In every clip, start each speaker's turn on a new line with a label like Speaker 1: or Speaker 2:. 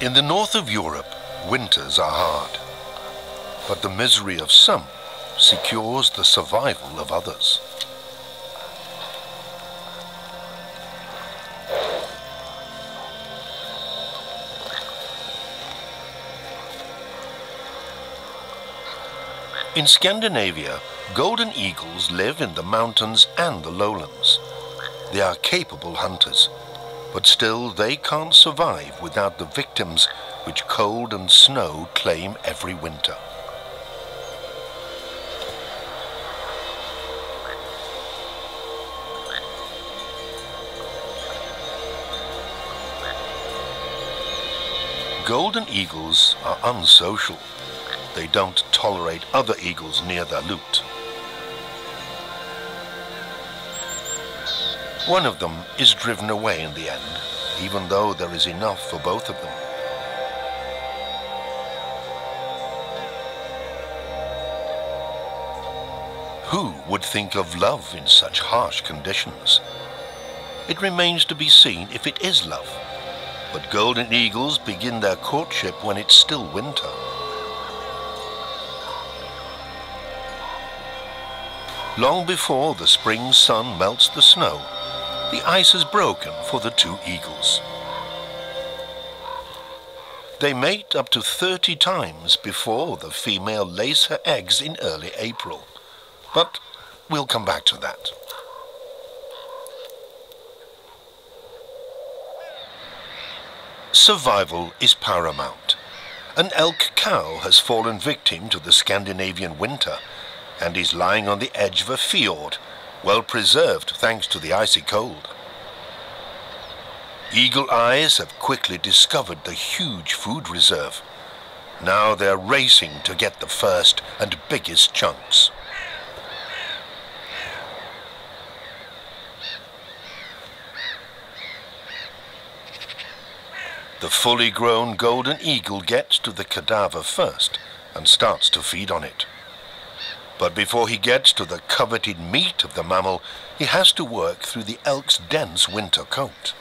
Speaker 1: In the north of Europe, winters are hard, but the misery of some secures the survival of others. In Scandinavia, golden eagles live in the mountains and the lowlands. They are capable hunters, but still they can't survive without the victims which cold and snow claim every winter. Golden eagles are unsocial. They don't tolerate other eagles near their loot. One of them is driven away in the end, even though there is enough for both of them. Who would think of love in such harsh conditions? It remains to be seen if it is love, but golden eagles begin their courtship when it's still winter. Long before the spring sun melts the snow, the ice is broken for the two eagles. They mate up to 30 times before the female lays her eggs in early April. But we'll come back to that. Survival is paramount. An elk cow has fallen victim to the Scandinavian winter and is lying on the edge of a fjord, well preserved thanks to the icy cold. Eagle eyes have quickly discovered the huge food reserve. Now they're racing to get the first and biggest chunks. The fully grown golden eagle gets to the cadaver first and starts to feed on it. But before he gets to the coveted meat of the mammal, he has to work through the elk's dense winter coat.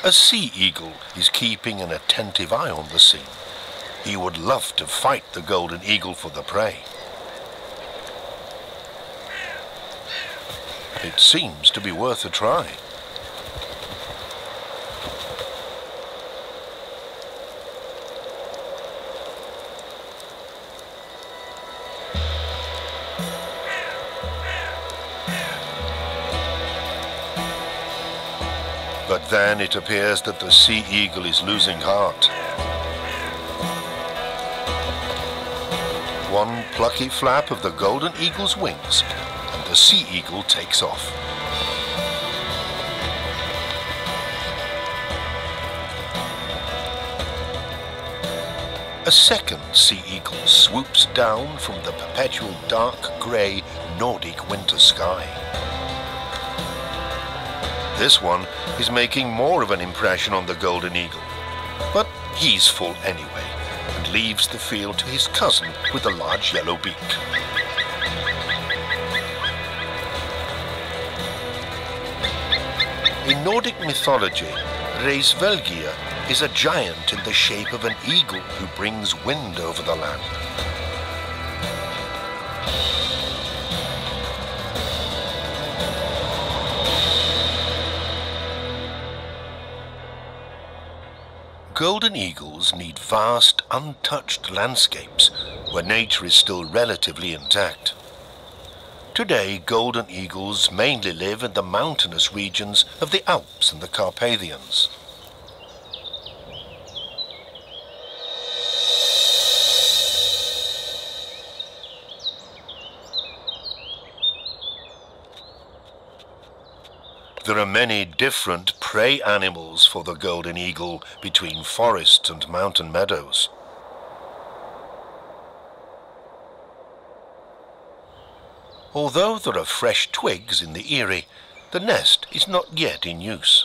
Speaker 1: A sea eagle is keeping an attentive eye on the scene. He would love to fight the golden eagle for the prey. It seems to be worth a try. But then it appears that the sea eagle is losing heart. One plucky flap of the golden eagle's wings, and the sea eagle takes off. A second sea eagle swoops down from the perpetual dark grey Nordic winter sky. This one is making more of an impression on the golden eagle, but he's full anyway and leaves the field to his cousin with the large yellow beak. In Nordic mythology, Reisvelgia is a giant in the shape of an eagle who brings wind over the land. Golden eagles need vast, untouched landscapes where nature is still relatively intact. Today, golden eagles mainly live in the mountainous regions of the Alps and the Carpathians. There are many different prey animals for the golden eagle between forest and mountain meadows. Although there are fresh twigs in the eyrie, the nest is not yet in use.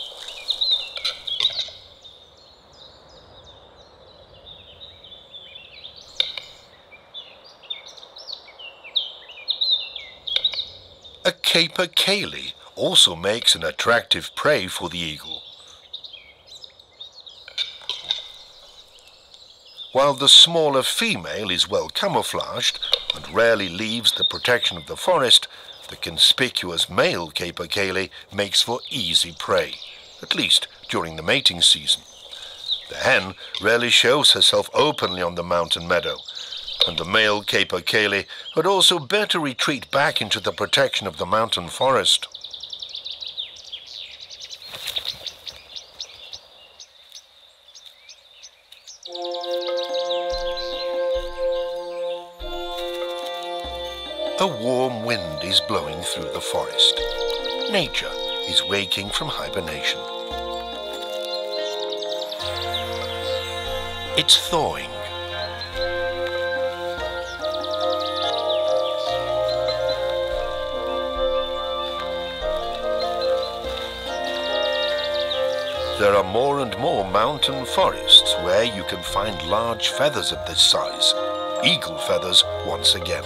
Speaker 1: A capercaillie also makes an attractive prey for the eagle. While the smaller female is well camouflaged and rarely leaves the protection of the forest, the conspicuous male capercaillie makes for easy prey, at least during the mating season. The hen rarely shows herself openly on the mountain meadow, and the male capercaillie had also better retreat back into the protection of the mountain forest. A warm wind is blowing through the forest. Nature is waking from hibernation. It's thawing. There are more and more mountain forests where you can find large feathers of this size, eagle feathers once again.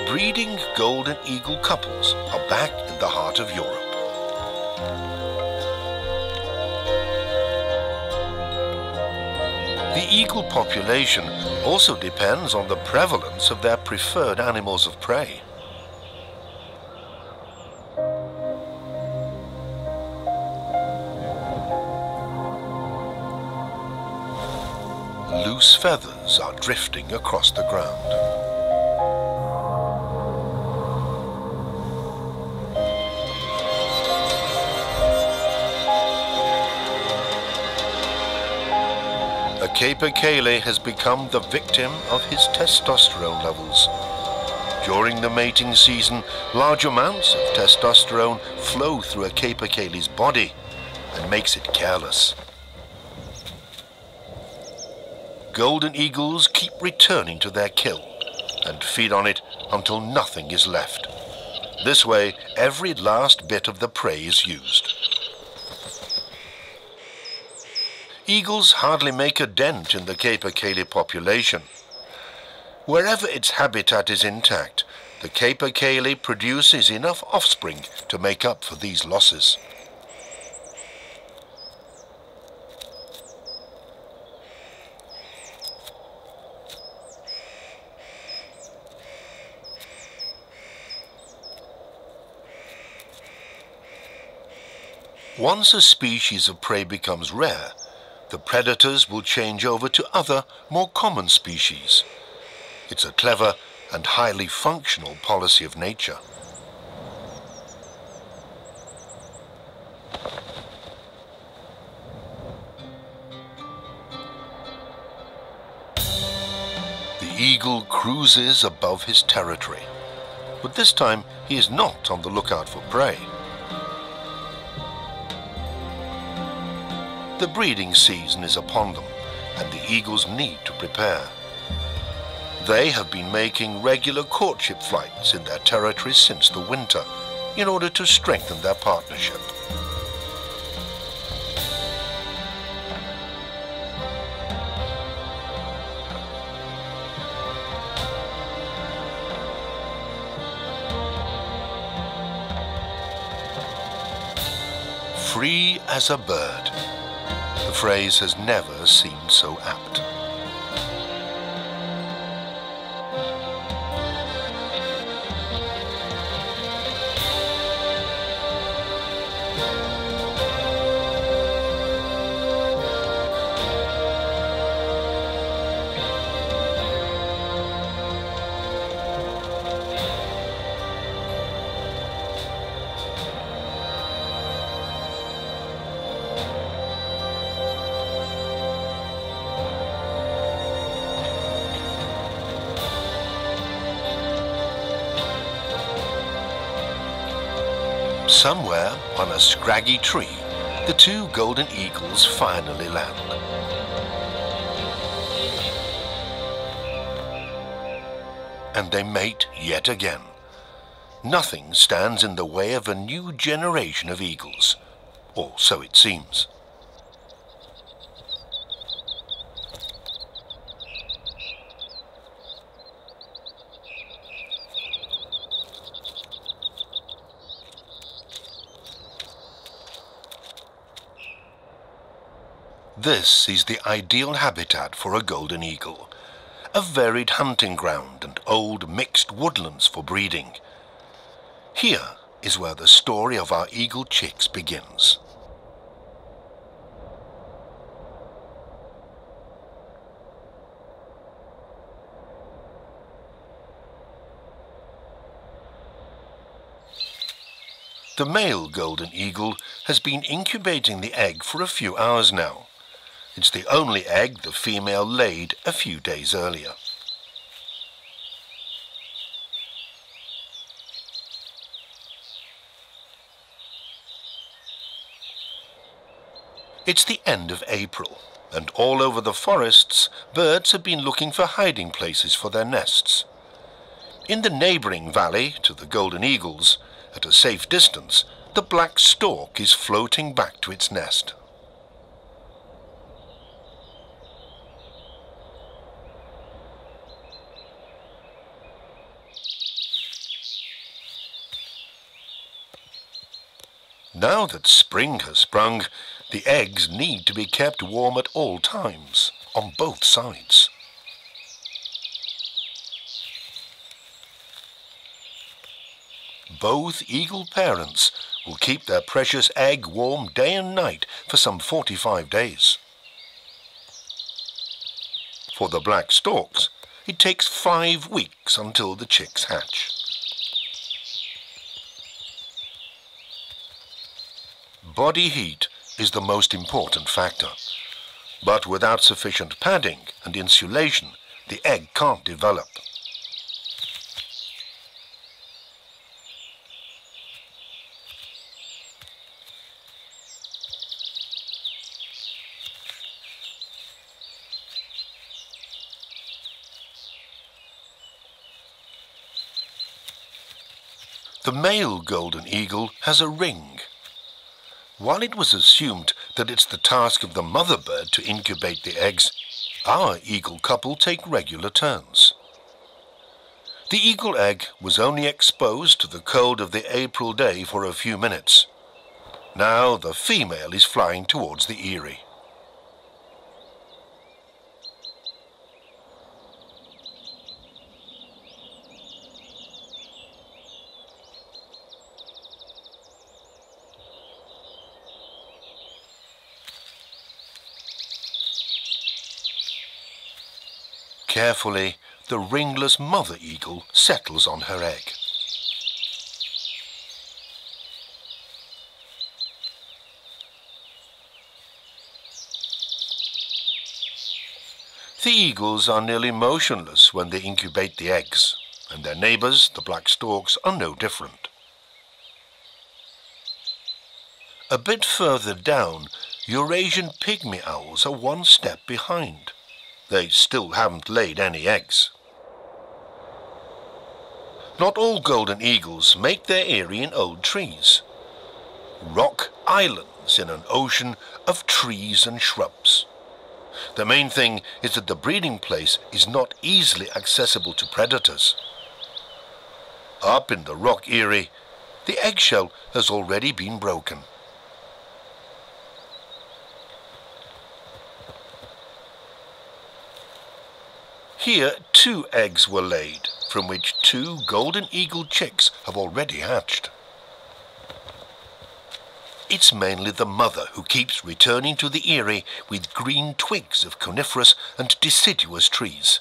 Speaker 1: Breeding golden eagle couples are back in the heart of Europe. The eagle population also depends on the prevalence of their preferred animals of prey. Loose feathers are drifting across the ground. A capercaillie has become the victim of his testosterone levels. During the mating season, large amounts of testosterone flow through a capercaillie's body and makes it careless. Golden eagles keep returning to their kill and feed on it until nothing is left. This way, every last bit of the prey is used. Eagles hardly make a dent in the capercaillie population. Wherever its habitat is intact, the capercaillie produces enough offspring to make up for these losses. Once a species of prey becomes rare, the predators will change over to other, more common species. It's a clever and highly functional policy of nature. The eagle cruises above his territory, but this time he is not on the lookout for prey. The breeding season is upon them, and the eagles need to prepare. They have been making regular courtship flights in their territories since the winter, in order to strengthen their partnership. Free as a bird. The phrase has never seemed so apt. Somewhere on a scraggy tree, the two golden eagles finally land. And they mate yet again. Nothing stands in the way of a new generation of eagles, or so it seems. This is the ideal habitat for a golden eagle, a varied hunting ground and old mixed woodlands for breeding. Here is where the story of our eagle chicks begins. The male golden eagle has been incubating the egg for a few hours now. It's the only egg the female laid a few days earlier. It's the end of April, and all over the forests, birds have been looking for hiding places for their nests. In the neighbouring valley to the golden eagles, at a safe distance, the black stork is floating back to its nest. Now that spring has sprung, the eggs need to be kept warm at all times, on both sides. Both eagle parents will keep their precious egg warm day and night for some 45 days. For the black storks, it takes 5 weeks until the chicks hatch. Body heat is the most important factor, but without sufficient padding and insulation, the egg can't develop. The male golden eagle has a ring. While it was assumed that it's the task of the mother bird to incubate the eggs, our eagle couple take regular turns. The eagle egg was only exposed to the cold of the April day for a few minutes. Now the female is flying towards the eyrie. Carefully, the ringless mother eagle settles on her egg. The eagles are nearly motionless when they incubate the eggs, and their neighbours, the black storks, are no different. A bit further down, Eurasian pygmy owls are one step behind. They still haven't laid any eggs. Not all golden eagles make their eyrie in old trees. Rock islands in an ocean of trees and shrubs. The main thing is that the breeding place is not easily accessible to predators. Up in the rock eyrie, the eggshell has already been broken. Here 2 eggs were laid, from which 2 golden eagle chicks have already hatched. It's mainly the mother who keeps returning to the eyrie with green twigs of coniferous and deciduous trees.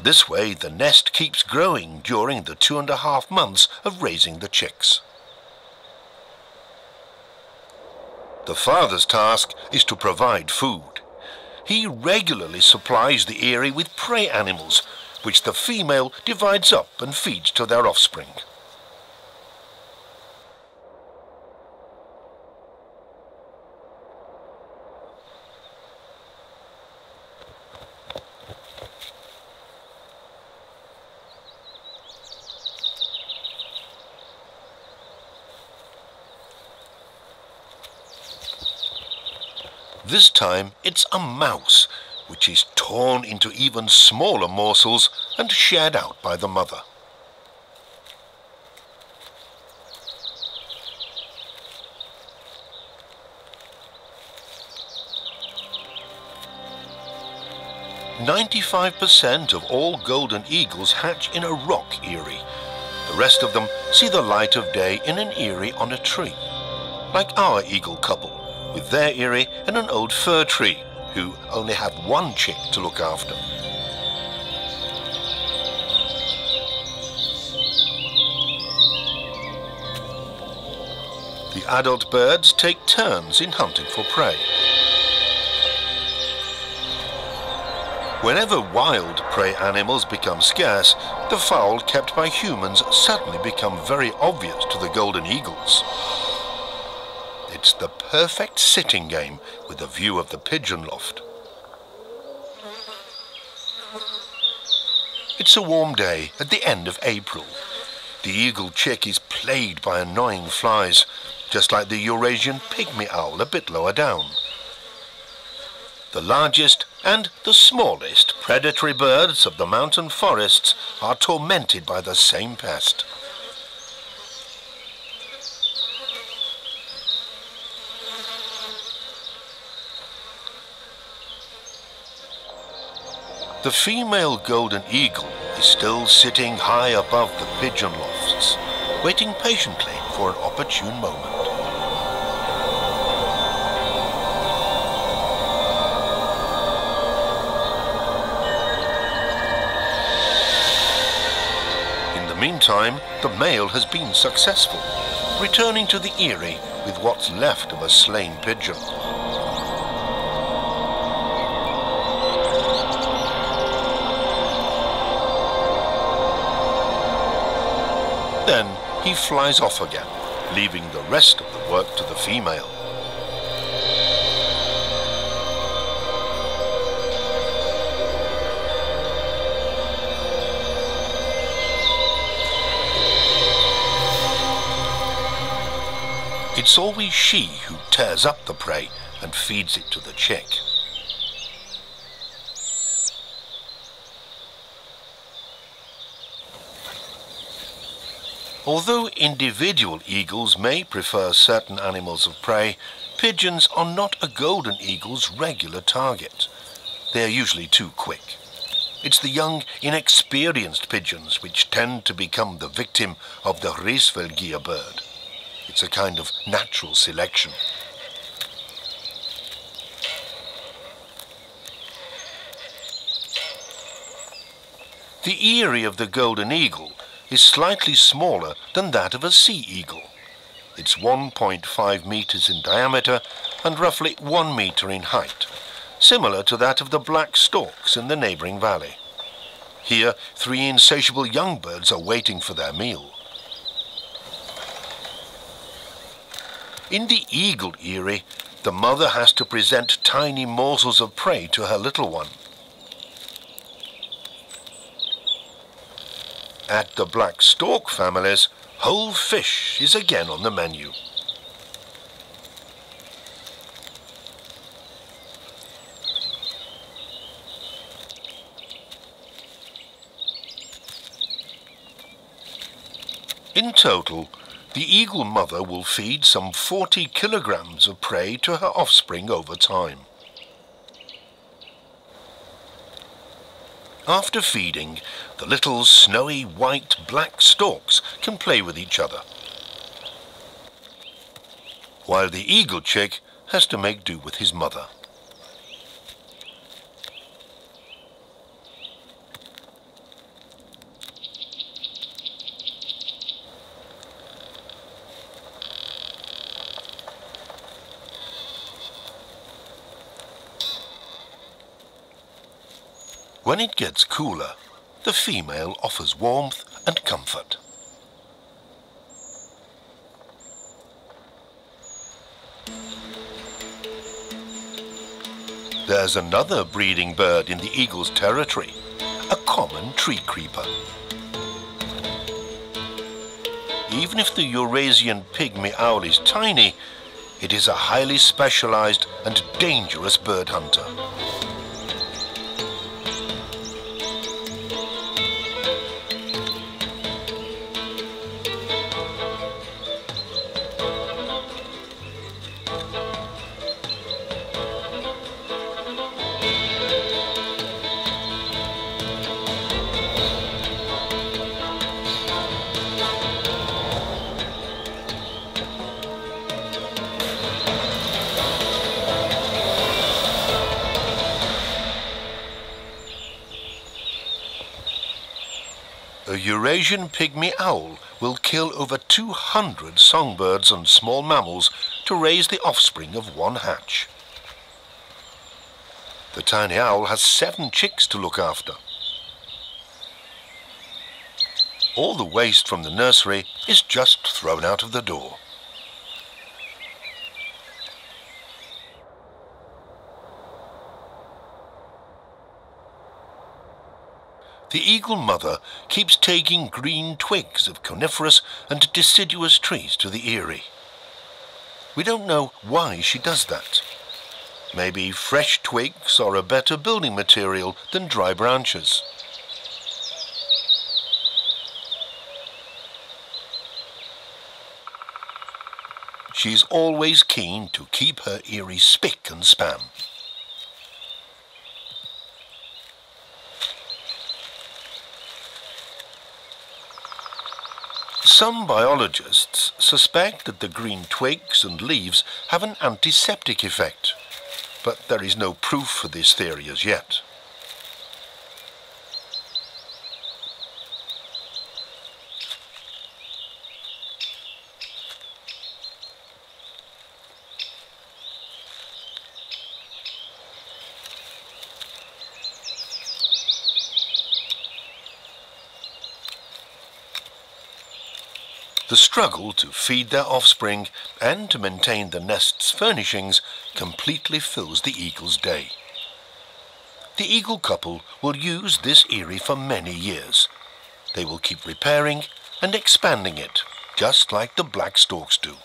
Speaker 1: This way the nest keeps growing during the 2.5 months of raising the chicks. The father's task is to provide food. He regularly supplies the eyrie with prey animals, which the female divides up and feeds to their offspring. This time it's a mouse, which is torn into even smaller morsels and shared out by the mother. 95% of all golden eagles hatch in a rock eyrie. The rest of them see the light of day in an eyrie on a tree, like our eagle couple, with their eyrie in an old fir tree, who only have one chick to look after. The adult birds take turns in hunting for prey. Whenever wild prey animals become scarce, the fowl kept by humans suddenly become very obvious to the golden eagles. It's the perfect sitting game with a view of the pigeon loft. It's a warm day at the end of April. The eagle chick is plagued by annoying flies, just like the Eurasian pygmy owl a bit lower down. The largest and the smallest predatory birds of the mountain forests are tormented by the same pest. The female golden eagle is still sitting high above the pigeon lofts, waiting patiently for an opportune moment. Meantime, the male has been successful, returning to the eyrie with what's left of a slain pigeon. Then he flies off again, leaving the rest of the work to the female. It's always she who tears up the prey and feeds it to the chick. Although individual eagles may prefer certain animals of prey, pigeons are not a golden eagle's regular target. They are usually too quick. It's the young, inexperienced pigeons which tend to become the victim of the Riesvelgier bird. It's a kind of natural selection. The eyrie of the golden eagle is slightly smaller than that of a sea eagle. It's 1.5 meters in diameter and roughly 1 meter in height, similar to that of the black storks in the neighboring valley. Here, 3 insatiable young birds are waiting for their meal. In the eagle eyrie, the mother has to present tiny morsels of prey to her little one. At the black stork families, whole fish is again on the menu. In total, the eagle mother will feed some 40 kilograms of prey to her offspring over time. After feeding, the little snowy white black storks can play with each other, while the eagle chick has to make do with his mother. When it gets cooler, the female offers warmth and comfort. There's another breeding bird in the eagle's territory, a common tree creeper. Even if the Eurasian pygmy owl is tiny, it is a highly specialized and dangerous bird hunter. Eurasian pygmy owl will kill over 200 songbirds and small mammals to raise the offspring of one hatch. The tiny owl has 7 chicks to look after. All the waste from the nursery is just thrown out of the door. The eagle mother keeps taking green twigs of coniferous and deciduous trees to the eyrie. We don't know why she does that. Maybe fresh twigs are a better building material than dry branches. She's always keen to keep her eyrie spick and span. Some biologists suspect that the green twigs and leaves have an antiseptic effect, but there is no proof for this theory as yet. The struggle to feed their offspring and to maintain the nest's furnishings completely fills the eagle's day. The eagle couple will use this eyrie for many years. They will keep repairing and expanding it, just like the black storks do.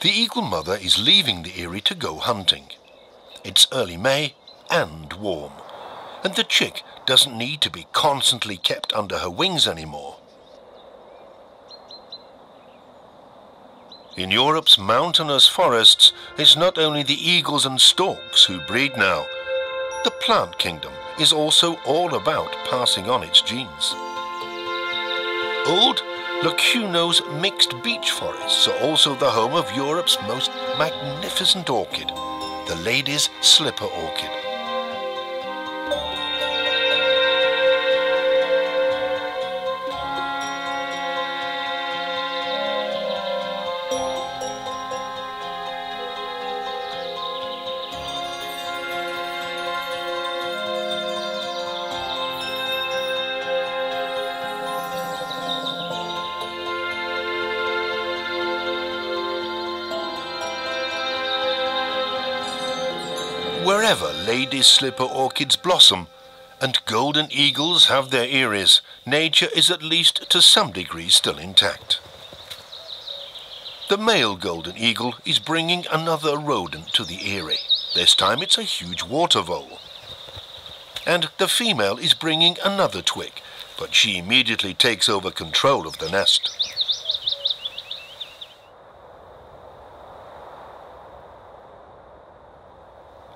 Speaker 1: The eagle mother is leaving the eyrie to go hunting. It's early May and warm, and the chick doesn't need to be constantly kept under her wings anymore. In Europe's mountainous forests, it's not only the eagles and storks who breed now. The plant kingdom is also all about passing on its genes. Old Locuno's mixed beech forests are also the home of Europe's most magnificent orchid, the lady's slipper orchid. Wherever ladies' slipper orchids blossom and golden eagles have their eyries, nature is at least to some degree still intact. The male golden eagle is bringing another rodent to the eyrie. This time it's a huge water vole. And the female is bringing another twig, but she immediately takes over control of the nest.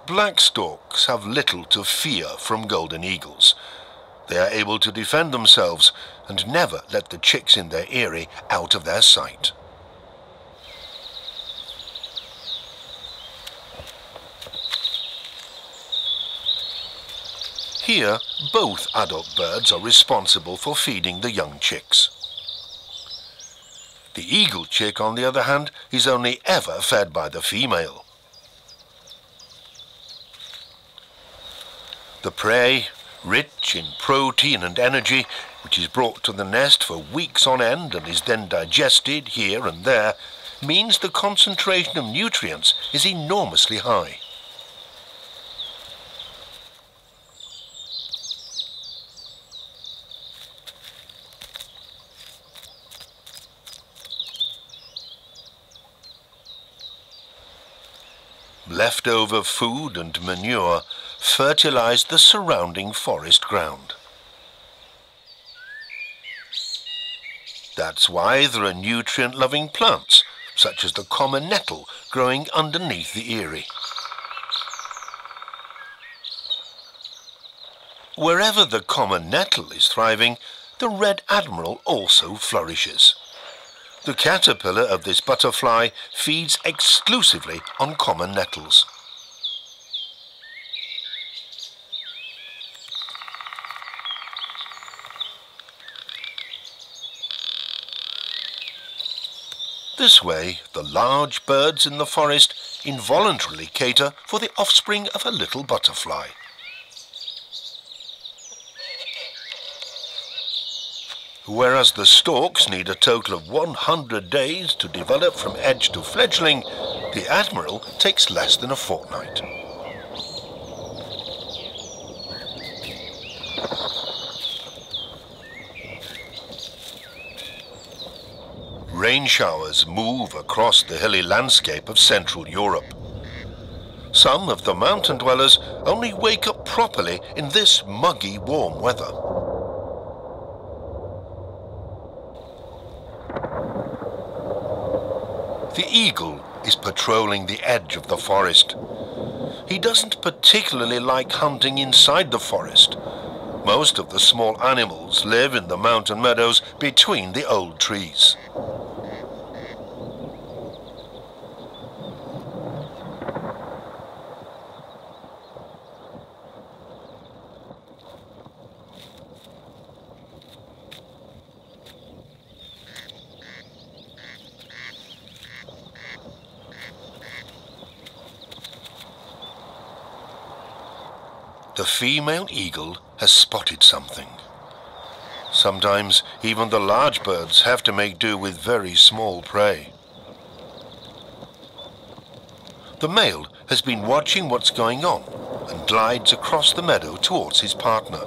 Speaker 1: Black storks have little to fear from golden eagles. They are able to defend themselves and never let the chicks in their eyrie out of their sight. Here, both adult birds are responsible for feeding the young chicks. The eagle chick, on the other hand, is only ever fed by the female. The prey, rich in protein and energy, which is brought to the nest for weeks on end and is then digested here and there, means the concentration of nutrients is enormously high. Leftover food and manure fertilize the surrounding forest ground. That's why there are nutrient-loving plants, such as the common nettle, growing underneath the eyrie. Wherever the common nettle is thriving, the red admiral also flourishes. The caterpillar of this butterfly feeds exclusively on common nettles. This way, the large birds in the forest involuntarily cater for the offspring of a little butterfly. Whereas the storks need a total of 100 days to develop from edge to fledgling, the admiral takes less than a fortnight. Rain showers move across the hilly landscape of Central Europe. Some of the mountain dwellers only wake up properly in this muggy, warm weather. The eagle is patrolling the edge of the forest. He doesn't particularly like hunting inside the forest. Most of the small animals live in the mountain meadows between the old trees. The female eagle has spotted something. Sometimes even the large birds have to make do with very small prey. The male has been watching what's going on and glides across the meadow towards his partner.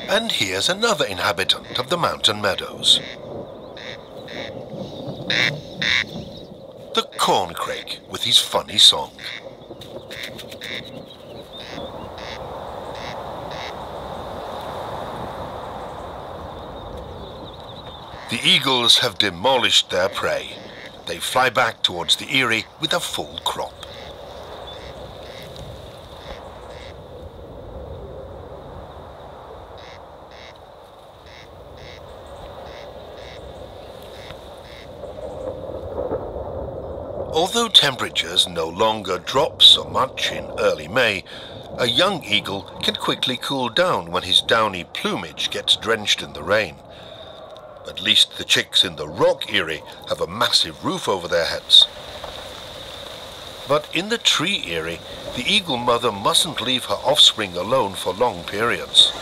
Speaker 1: And here's another inhabitant of the mountain meadows. The corncrake with his funny song. The eagles have demolished their prey. They fly back towards the eyrie with a full crop. Although temperatures no longer drop so much in early May, a young eagle can quickly cool down when his downy plumage gets drenched in the rain. At least the chicks in the rock eyrie have a massive roof over their heads. But in the tree eyrie, the eagle mother mustn't leave her offspring alone for long periods.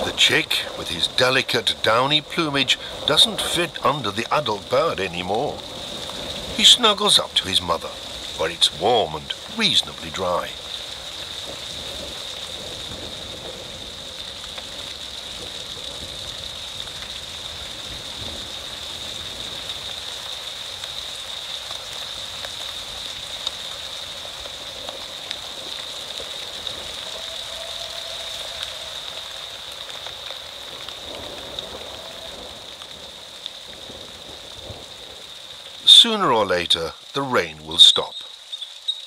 Speaker 1: The chick, with his delicate downy plumage, doesn't fit under the adult bird anymore. He snuggles up to his mother, where it's warm and reasonably dry. Sooner or later, the rain will stop.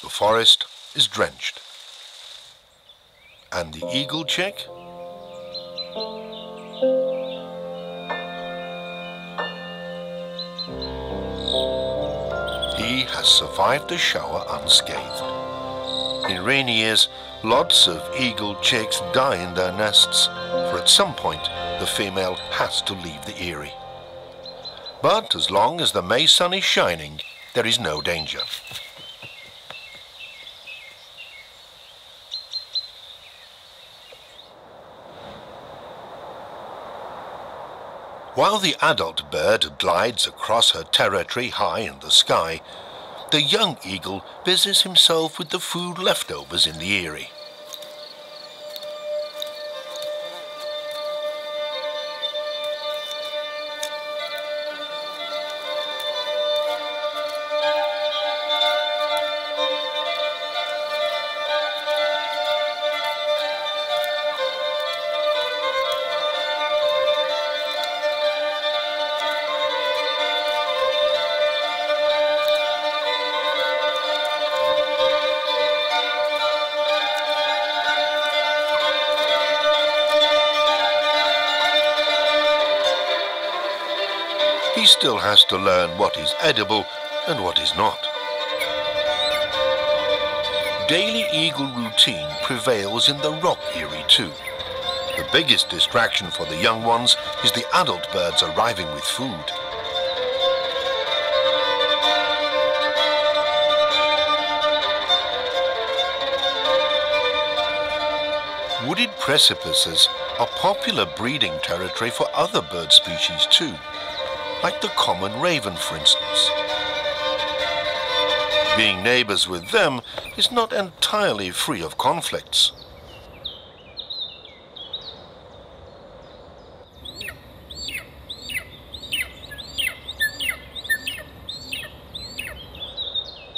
Speaker 1: The forest is drenched. And the eagle chick? He has survived the shower unscathed. In rainy years, lots of eagle chicks die in their nests, for at some point the female has to leave the eyrie. But as long as the May sun is shining, there is no danger. While the adult bird glides across her territory high in the sky, the young eagle busies himself with the food leftovers in the eyrie. He still has to learn what is edible and what is not. Daily eagle routine prevails in the rock eyrie too. The biggest distraction for the young ones is the adult birds arriving with food. Wooded precipices are popular breeding territory for other bird species too, like the common raven, for instance. Being neighbors with them is not entirely free of conflicts.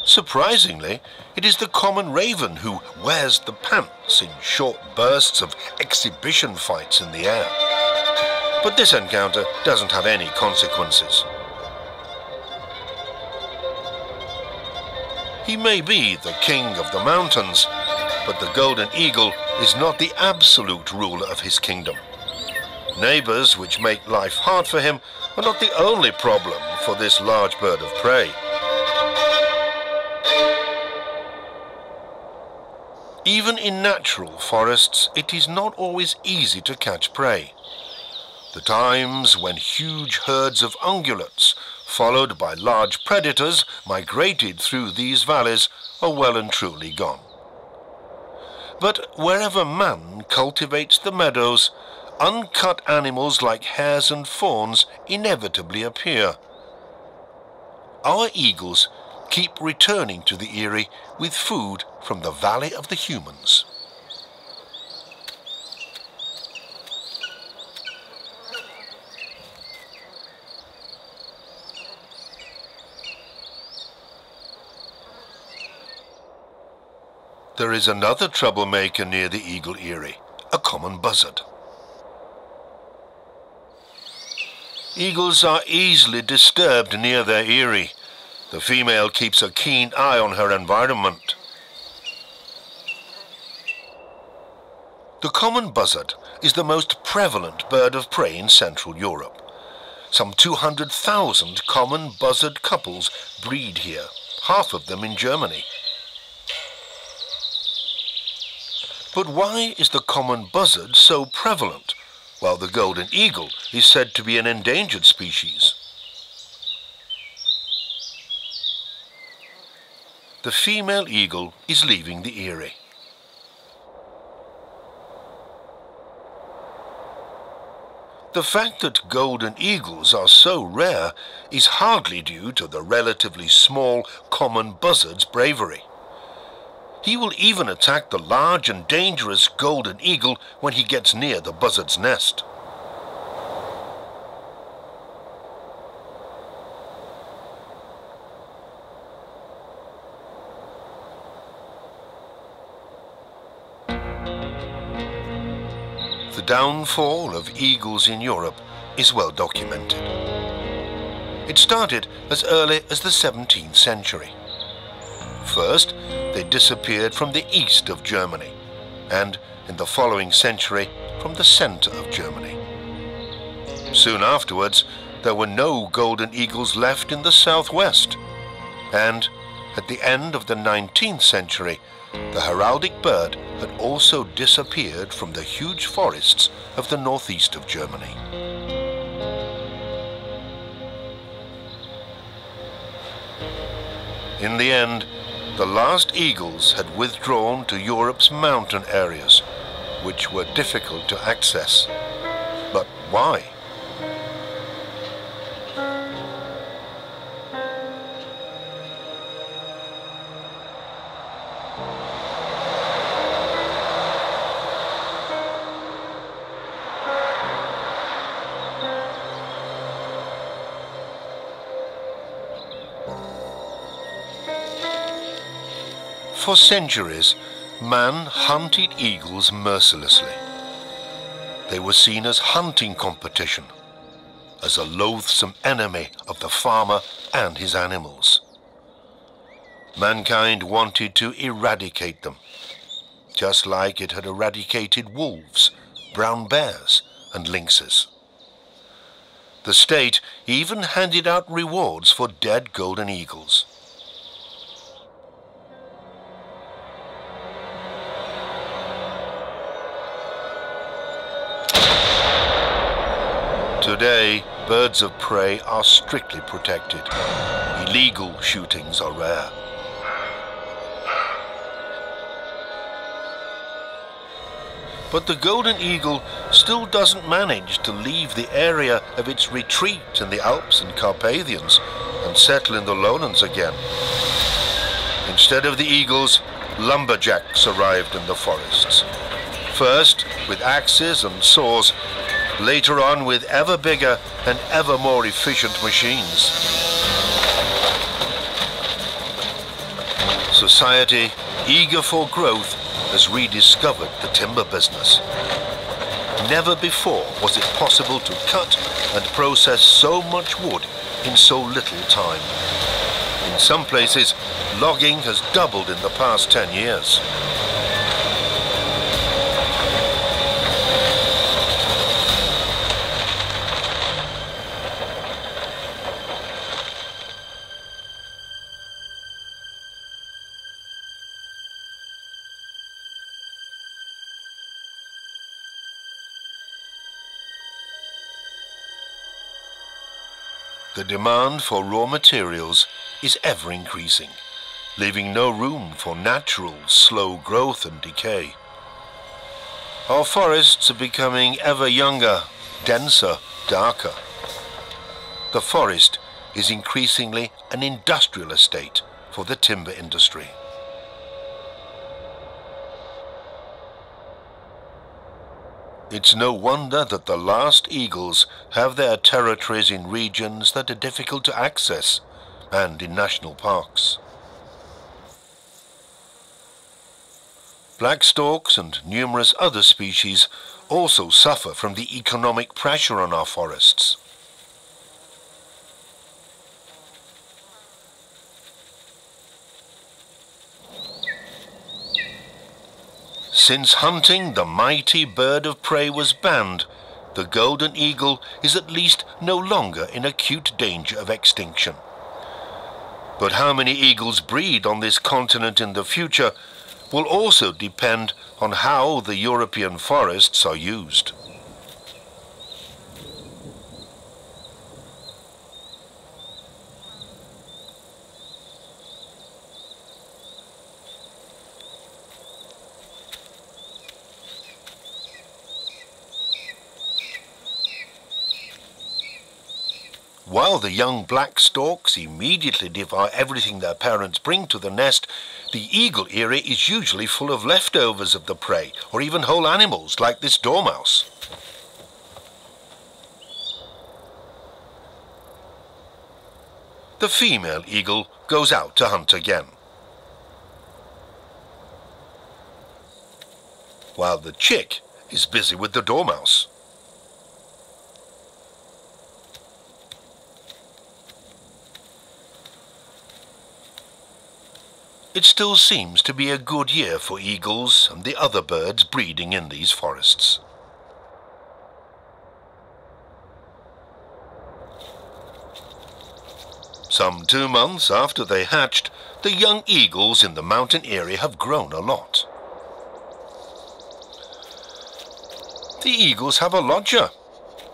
Speaker 1: Surprisingly, it is the common raven who wears the pants in short bursts of exhibition fights in the air. But this encounter doesn't have any consequences. He may be the king of the mountains, but the golden eagle is not the absolute ruler of his kingdom. Neighbors which make life hard for him are not the only problem for this large bird of prey. Even in natural forests, it is not always easy to catch prey. The times when huge herds of ungulates, followed by large predators, migrated through these valleys are well and truly gone. But wherever man cultivates the meadows, uncut animals like hares and fawns inevitably appear. Our eagles keep returning to the eyrie with food from the Valley of the Humans. There is another troublemaker near the eagle eyrie, a common buzzard. Eagles are easily disturbed near their eyrie. The female keeps a keen eye on her environment. The common buzzard is the most prevalent bird of prey in Central Europe. Some 200,000 common buzzard couples breed here, half of them in Germany. But why is the common buzzard so prevalent, while the golden eagle is said to be an endangered species? The female eagle is leaving the eyrie. The fact that golden eagles are so rare is hardly due to the relatively small common buzzard's bravery. He will even attack the large and dangerous golden eagle when he gets near the buzzard's nest. The downfall of eagles in Europe is well documented. It started as early as the 17th century. First, they disappeared from the east of Germany, and in the following century from the center of Germany. Soon afterwards, there were no golden eagles left in the southwest, and at the end of the 19th century, the heraldic bird had also disappeared from the huge forests of the northeast of Germany. In the end, the last eagles had withdrawn to Europe's mountain areas, which were difficult to access. But why? For centuries, man hunted eagles mercilessly. They were seen as hunting competition, as a loathsome enemy of the farmer and his animals. Mankind wanted to eradicate them, just like it had eradicated wolves, brown bears, and lynxes. The state even handed out rewards for dead golden eagles. Today, birds of prey are strictly protected. Illegal shootings are rare. But the golden eagle still doesn't manage to leave the area of its retreat in the Alps and Carpathians and settle in the lowlands again. Instead of the eagles, lumberjacks arrived in the forests. First with axes and saws, later on with ever bigger and ever more efficient machines. Society, eager for growth, has rediscovered the timber business. Never before was it possible to cut and process so much wood in so little time. In some places, logging has doubled in the past 10 years. The demand for raw materials is ever increasing, leaving no room for natural, slow growth and decay. Our forests are becoming ever younger, denser, darker. The forest is increasingly an industrial estate for the timber industry. It's no wonder that the last eagles have their territories in regions that are difficult to access and in national parks. Black storks and numerous other species also suffer from the economic pressure on our forests. Since hunting the mighty bird of prey was banned, the golden eagle is at least no longer in acute danger of extinction. But how many eagles breed on this continent in the future will also depend on how the European forests are used. While the young black storks immediately devour everything their parents bring to the nest, the eagle eyrie is usually full of leftovers of the prey, or even whole animals like this dormouse. The female eagle goes out to hunt again, while the chick is busy with the dormouse. It still seems to be a good year for eagles and the other birds breeding in these forests. Some 2 months after they hatched, The young eagles in the mountain area have grown a lot. The eagles have a lodger,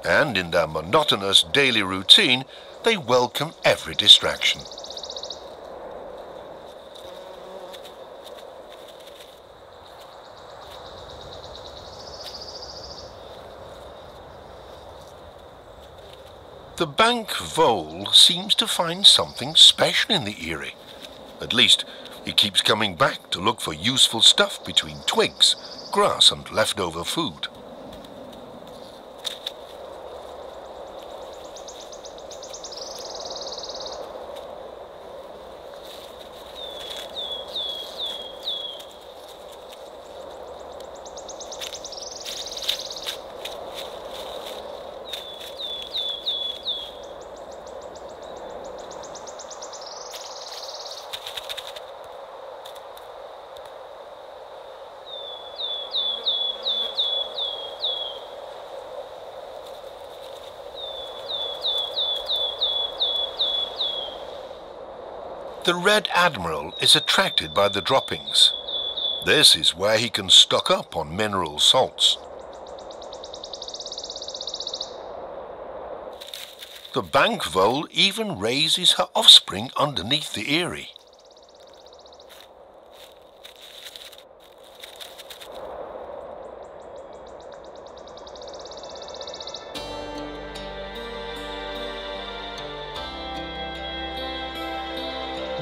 Speaker 1: and in their monotonous daily routine, they welcome every distraction. The bank vole seems to find something special in the eyrie. At least, he keeps coming back to look for useful stuff between twigs, grass and leftover food. The Red Admiral is attracted by the droppings. This is where he can stock up on mineral salts. The bank vole even raises her offspring underneath the eyrie.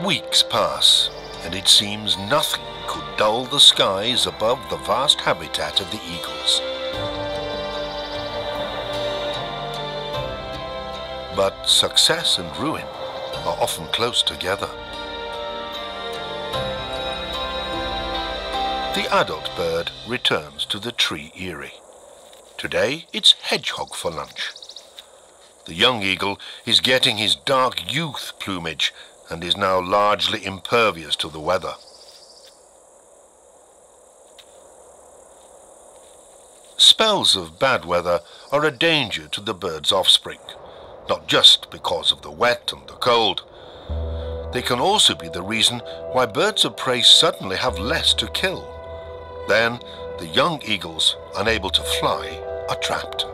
Speaker 1: Weeks pass, and it seems nothing could dull the skies above the vast habitat of the eagles. But success and ruin are often close together. The adult bird returns to the tree eyrie. Today it's hedgehog for lunch. The young eagle is getting his dark youth plumage and is now largely impervious to the weather. Spells of bad weather are a danger to the bird's offspring, not just because of the wet and the cold. They can also be the reason why birds of prey suddenly have less to kill. Then the young eagles, unable to fly, are trapped.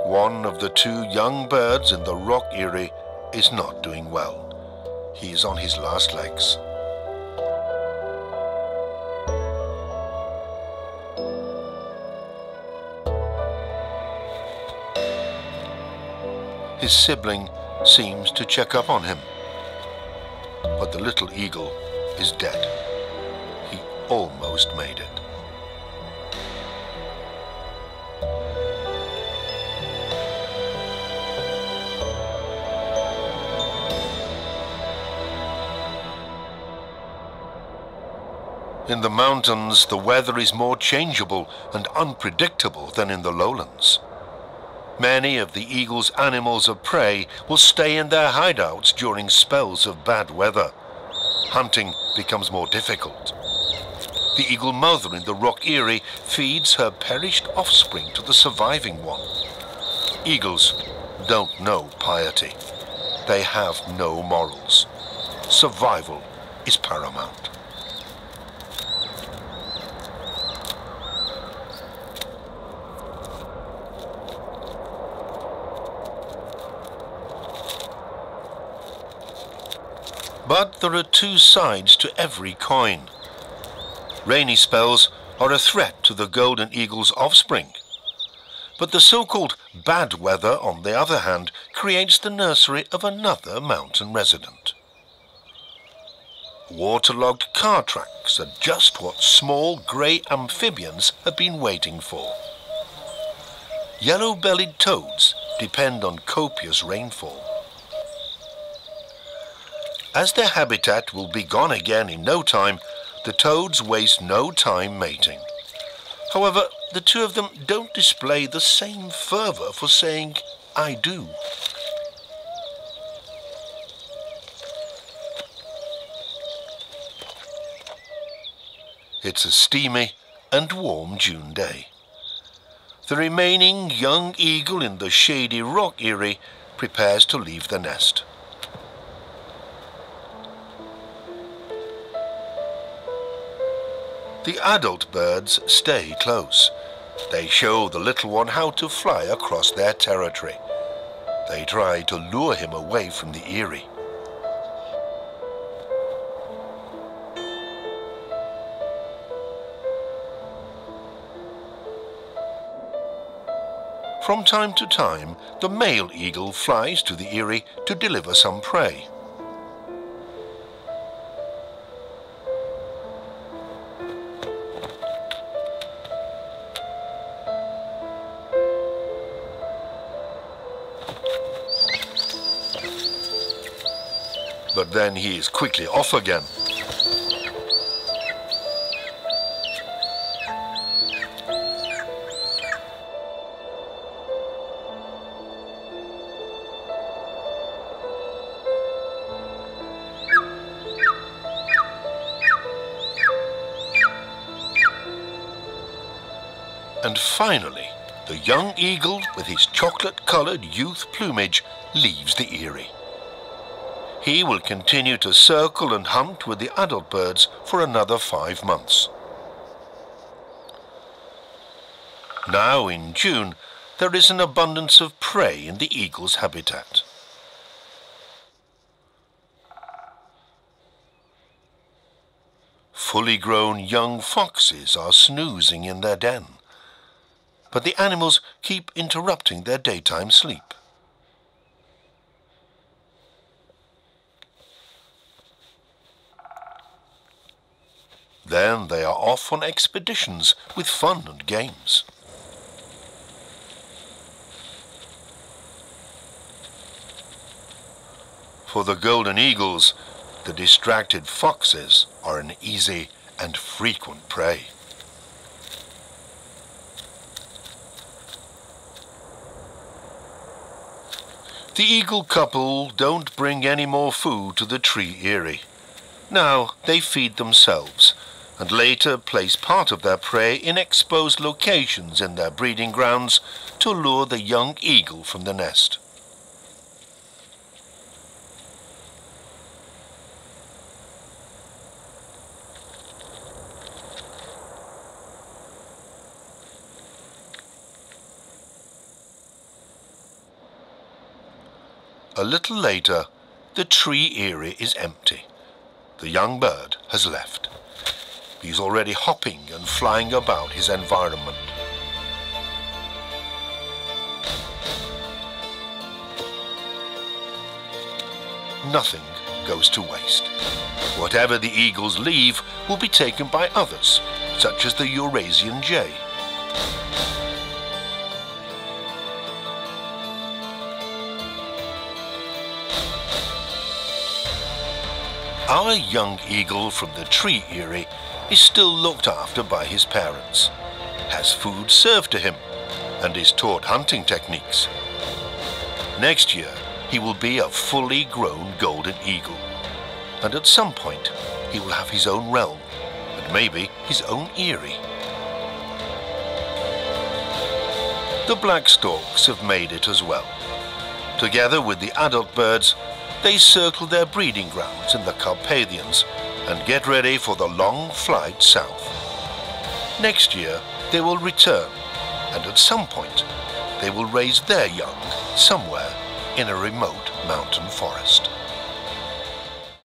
Speaker 1: One of the two young birds in the rock eyrie is not doing well. He is on his last legs. His sibling seems to check up on him, but the little eagle is dead. He almost made it. In the mountains, the weather is more changeable and unpredictable than in the lowlands. Many of the eagle's animals of prey will stay in their hideouts during spells of bad weather. Hunting becomes more difficult. The eagle mother in the rock eyrie feeds her perished offspring to the surviving one. Eagles don't know piety. They have no morals. Survival is paramount. But there are two sides to every coin. Rainy spells are a threat to the golden eagle's offspring. But the so-called bad weather, on the other hand, creates the nursery of another mountain resident. Waterlogged car tracks are just what small grey amphibians have been waiting for. Yellow-bellied toads depend on copious rainfall. As their habitat will be gone again in no time, the toads waste no time mating. However, the two of them don't display the same fervour for saying, "I do." It's a steamy and warm June day. The remaining young eagle in the shady rock eyrie prepares to leave the nest. The adult birds stay close. They show the little one how to fly across their territory. They try to lure him away from the eyrie. From time to time, the male eagle flies to the eyrie to deliver some prey. But then he is quickly off again. And finally, the young eagle with his chocolate-coloured youth plumage leaves the eyrie. He will continue to circle and hunt with the adult birds for another 5 months. Now in June, there is an abundance of prey in the eagle's habitat. Fully grown young foxes are snoozing in their den, but the animals keep interrupting their daytime sleep. Then they are off on expeditions with fun and games. For the golden eagles, the distracted foxes are an easy and frequent prey. The eagle couple don't bring any more food to the tree eyrie. Now they feed themselves, and later place part of their prey in exposed locations in their breeding grounds to lure the young eagle from the nest. A little later, the tree eyrie is empty. The young bird has left. He's already hopping and flying about his environment. Nothing goes to waste. Whatever the eagles leave will be taken by others, such as the Eurasian jay. Our young eagle from the tree eyrie is still looked after by his parents, has food served to him, and is taught hunting techniques. Next year, he will be a fully grown golden eagle, and at some point, he will have his own realm, and maybe his own eyrie. The black storks have made it as well. Together with the adult birds, they circle their breeding grounds in the Carpathians and get ready for the long flight south. Next year, they will return, and at some point, they will raise their young somewhere in a remote mountain forest.